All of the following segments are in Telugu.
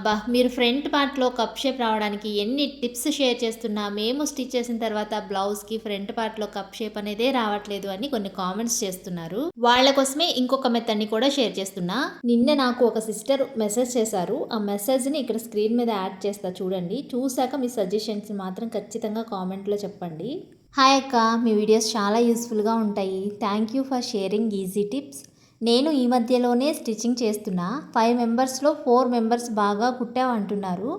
అబ్బా! మీరు ఫ్రంట్ పార్ట్‌లో కప్ షేప్ రావడానికి ఎన్ని టిప్స్ షేర్ చేస్తున్నా, మేము స్టిచ్ చేసిన తర్వాత బ్లౌజ్‌కి ఫ్రంట్ పార్ట్‌లో కప్ షేప్ అనేదే రావట్లేదు అని కొన్ని కామెంట్స్ చేస్తున్నారు. వాళ్ళ కోసమే ఇంకొక మెథడ్‌ని కూడా షేర్ చేస్తున్నా. నిన్న నాకు ఒక సిస్టర్ మెసేజ్ చేశారు. ఆ మెసేజ్‌ని ఇక్కడ స్క్రీన్ మీద యాడ్ చేస్తా చూడండి. చూసాక మీ సజెషన్స్ మాత్రం ఖచ్చితంగా కామెంట్‌లో చెప్పండి. హాయ్ అక్క! మీ వీడియోస్ చాలా యూస్‌ఫుల్‌గా ఉంటాయి. Thank you for sharing easy tips. నేను ఈ మధ్యలోనే స్టిచ్చింగ్ చేస్తున్నా. 5 మెంబర్స్‌లో 4 మెంబర్స్ బాగా కుట్టావు అంటున్నారు.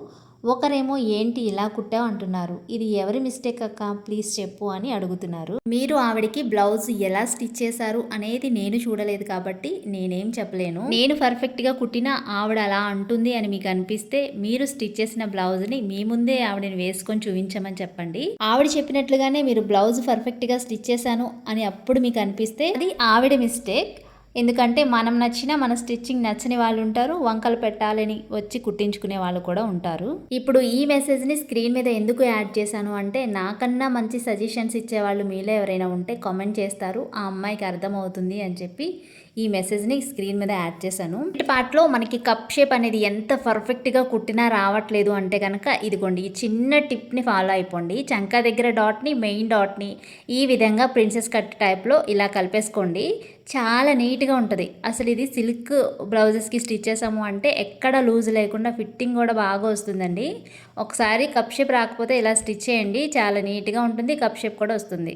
ఒకరేమో ఏంటి ఇలా కుట్టావు అంటున్నారు. ఇది ఎవరి మిస్టేక్ అక్క ప్లీజ్ చెప్పు అని అడుగుతున్నారు. మీరు ఆవిడకి బ్లౌజ్ ఎలా స్టిచ్ చేశారు అనేది నేను చూడలేదు కాబట్టి నేనేం చెప్పలేను. నేను పర్ఫెక్ట్‌గా కుట్టినా ఆవిడ అలా అంటుంది అని మీకు అనిపిస్తే మీరు స్టిచ్ చేసిన బ్లౌజ్‌ని మీ ముందే ఆవిడని వేసుకొని చూపించమని చెప్పండి. ఆవిడ చెప్పినట్లుగానే మీరు బ్లౌజ్ పర్ఫెక్ట్‌గా స్టిచ్ చేశాను అని అప్పుడు మీకు అనిపిస్తే అది ఆవిడ మిస్టేక్. ఎందుకంటే మనం నచ్చినా మన స్టిచ్చింగ్ నచ్చని వాళ్ళు ఉంటారు. వంకలు పెట్టాలని వచ్చి కుట్టించుకునే వాళ్ళు కూడా ఉంటారు. ఇప్పుడు ఈ మెసేజ్‌ని స్క్రీన్ మీద ఎందుకు యాడ్ చేశాను అంటే నాకన్నా మంచి సజెషన్స్ ఇచ్చేవాళ్ళు మీలో ఎవరైనా ఉంటే కామెంట్ చేస్తారు. ఆ అమ్మాయికి అర్థమవుతుంది అని చెప్పి ఈ మెసేజ్‌ని స్క్రీన్ మీద యాడ్ చేశాను. ఫ్రంట్ పార్ట్‌లో మనకి కప్ షేప్ అనేది ఎంత పర్ఫెక్ట్‌గా కుట్టినా రావట్లేదు అంటే కనుక ఇదిగోండి ఈ చిన్న టిప్‌ని ఫాలో అయిపోండి. చంకా దగ్గర డాట్‌ని, మెయిన్ డాట్‌ని ఈ విధంగా ప్రిన్సెస్ కట్ టైప్‌లో ఇలా కలిపేసుకోండి. చాలా నీట్‌గా ఉంటది. అసలు ఇది సిల్క్ బ్లౌజెస్‌కి స్టిచ్ చేసాము అంటే ఎక్కడ లూజ్ లేకుండా ఫిట్టింగ్ కూడా బాగా వస్తుందండి. ఒకసారి కప్ షేప్ రాకపోతే ఇలా స్టిచ్ చేయండి. చాలా నీట్‌గా ఉంటుంది. కప్ షేప్ కూడా వస్తుంది.